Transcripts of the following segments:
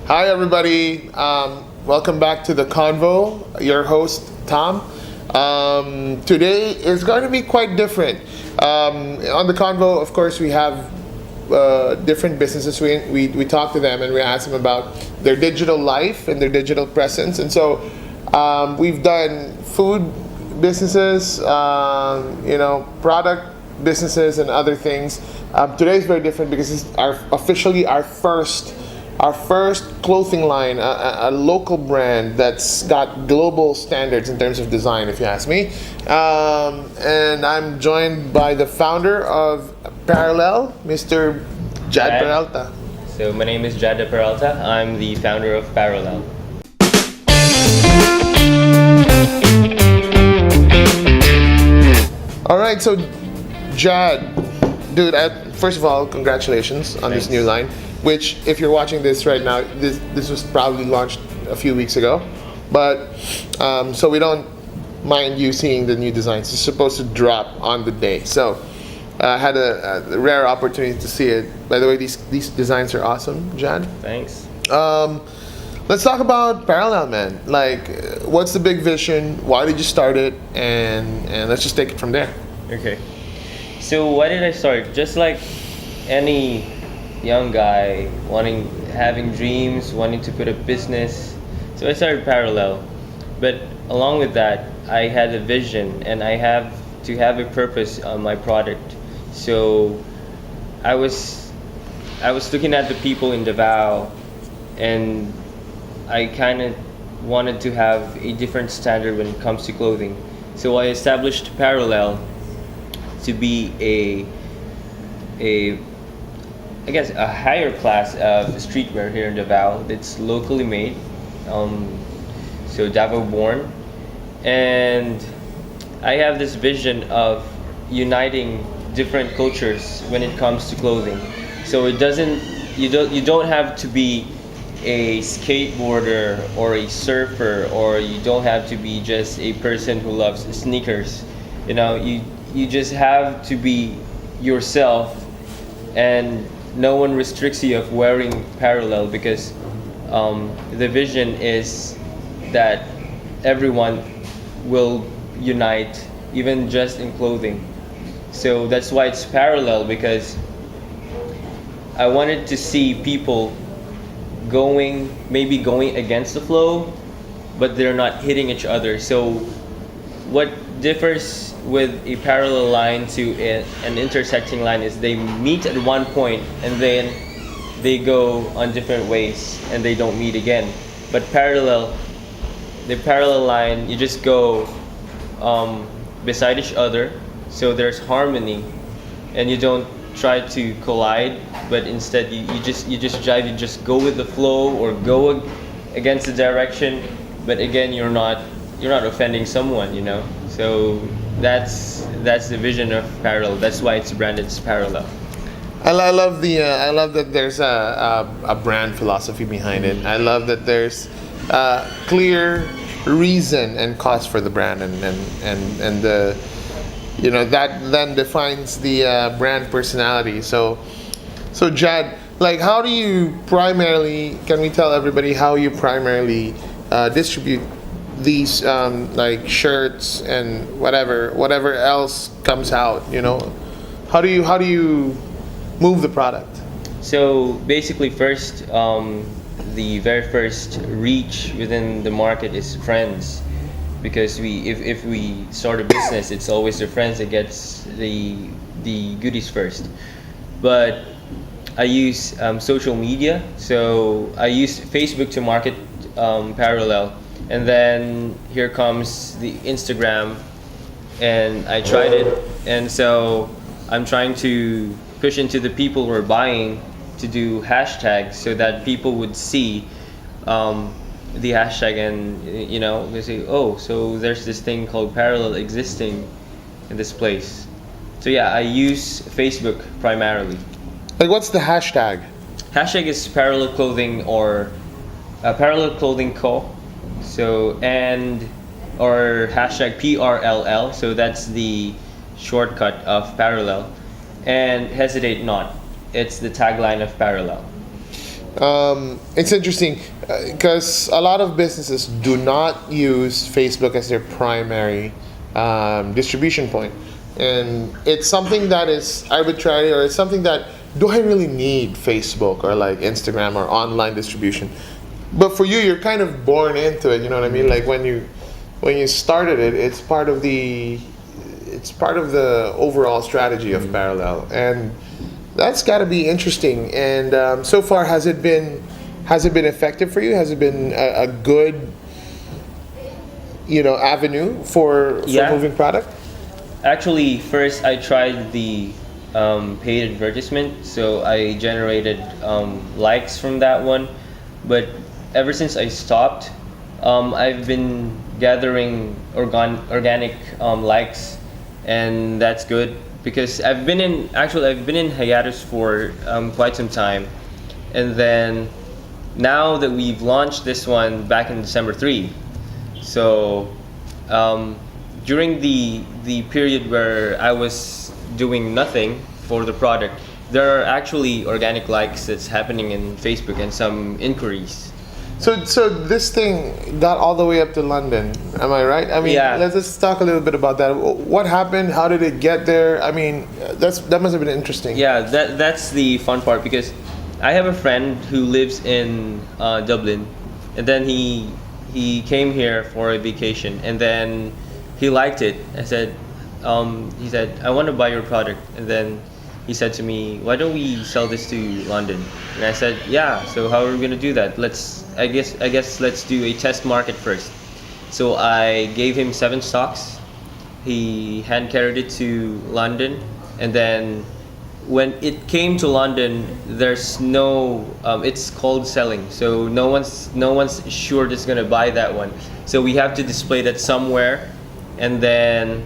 Hi, everybody. Welcome back to the Convo. Your host, Tom. Today is going to be quite different. On the Convo, of course, we have different businesses. We talk to them and we ask them about their digital life and their digital presence. And so we've done food businesses, product businesses, and other things. Today is very different because it's officially our first clothing line, a local brand that's got global standards in terms of design, if you ask me. And I'm joined by the founder of Parellel, Mr. Jad Peralta. So my name is Jad de Peralta. I'm the founder of Parellel. All right, so Jad, dude, first of all, congratulations on Thanks. this new line. Which, if you're watching this right now, this was probably launched a few weeks ago, but so we don't mind you seeing the new designs. It's supposed to drop on the day, so I had a rare opportunity to see it. By the way, these designs are awesome, Jad. Thanks. Let's talk about Parallel, man. Like, what's the big vision? Why did you start it? And let's just take it from there. Okay. So why did I start? Just like any young guy having dreams, wanting to put a business. So I started Parellel, but along with that, I had a vision and I have to have a purpose on my product. So I was looking at the people in Davao, and I kind of wanted to have a different standard when it comes to clothing. So I established Parellel to be I guess a higher class of streetwear here in Davao that's locally made, so Davao born, and I have this vision of uniting different cultures when it comes to clothing. So you don't have to be a skateboarder or a surfer, or you don't have to be just a person who loves sneakers. You just have to be yourself, and no one restricts you of wearing Parellel, because the vision is that everyone will unite, even just in clothing. So that's why it's Parellel, because I wanted to see people maybe going against the flow, but they're not hitting each other. So what differs with a parallel line to an intersecting line is they meet at one point and then they go on different ways and they don't meet again. But the parallel line, you just go beside each other, so there's harmony, and you don't try to collide, but instead you just drive, you just go with the flow or go against the direction, but again you're not offending someone, So that's the vision of Parellel. That's why it's branded as Parellel. I love that there's a brand philosophy behind it. I love that there's clear reason and cause for the brand, and the that then defines the brand personality. So Jad, like, how do you primarily? Can we tell everybody how you primarily distribute these like shirts and whatever else comes out? How do you move the product? So basically, first, the very first reach within the market is friends, because if we start a business, it's always the friends that gets the goodies first. But I use social media, so I use Facebook to market Parellel. And then here comes the Instagram, and I tried it, and so I'm trying to push into the people who are buying to do hashtags so that people would see the hashtag, and they say, oh, so there's this thing called Parellel existing in this place. So yeah, I use Facebook primarily. Like, what's the hashtag? Hashtag is Parellel Clothing, or Parellel Clothing Co. So or hashtag PRLL. So that's the shortcut of Parellel. And hesitate not. It's the tagline of Parellel. It's interesting because a lot of businesses do not use Facebook as their primary distribution point, and it's something that is arbitrary, or it's something that, do I really need Facebook or like Instagram or online distribution? But for you, you're kind of born into it. You know what I mean? Like when you started it, it's part of the overall strategy of Parallel, and that's got to be interesting. And so far, has it been effective for you? Has it been a good, avenue for moving product? Actually, first I tried the paid advertisement, so I generated likes from that one. But ever since I stopped, I've been gathering organic likes, and that's good because I've been in hiatus for quite some time, and then now that we've launched this one back in December 3, so during the period where I was doing nothing for the product, there are actually organic likes that's happening in Facebook and some inquiries. So this thing got all the way up to London, am I right? I mean, Yeah. let's just talk a little bit about that. What happened? How did it get there? I mean, that must have been interesting. Yeah, that's the fun part because I have a friend who lives in Dublin, and then he came here for a vacation, and then he liked it. He said, I want to buy your product, and then he said to me, why don't we sell this to London? And I said, yeah. So how are we gonna do that? I guess let's do a test market first. So I gave him 7 stocks. He hand carried it to London, and then when it came to London, there's no it's cold selling, so no one's sure that's gonna buy that one. So we have to display that somewhere, and then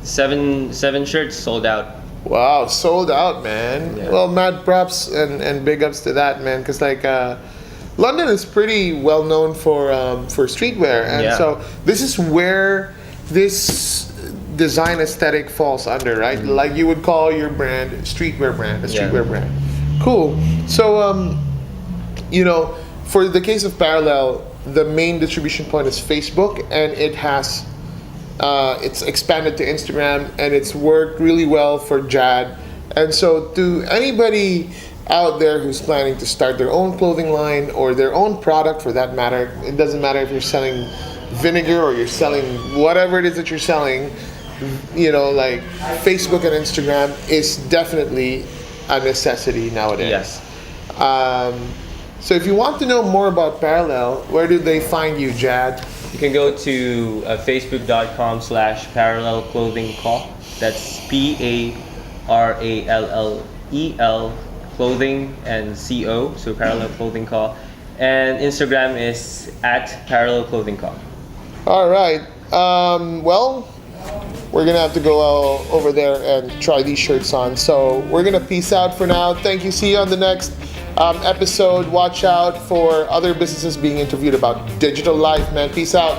seven shirts sold out. Wow, sold out, man. Yeah. Well, mad props and big ups to that, man. Because London is pretty well known for streetwear, and Yeah. so this is where this design aesthetic falls under, right? Like you would call your brand a streetwear brand. Cool. So for the case of Parallel, the main distribution point is Facebook, and it has it's expanded to Instagram, and it's worked really well for Jad. And so to anybody out there who's planning to start their own clothing line or their own product for that matter, it doesn't matter if you're selling vinegar or you're selling whatever it is that you're selling, like Facebook and Instagram is definitely a necessity nowadays. Yes. So if you want to know more about Parallel, where do they find you, Jad? You can go to facebook.com/Parellel Clothing Co. That's PARALLEL Clothing and CO, so Parellel Clothing Co. And Instagram is @Parellel Clothing Co. All right. Well, we're gonna have to go over there and try these shirts on. So we're gonna peace out for now. Thank you. See you on the next episode. Watch out for other businesses being interviewed about digital life, man. Peace out.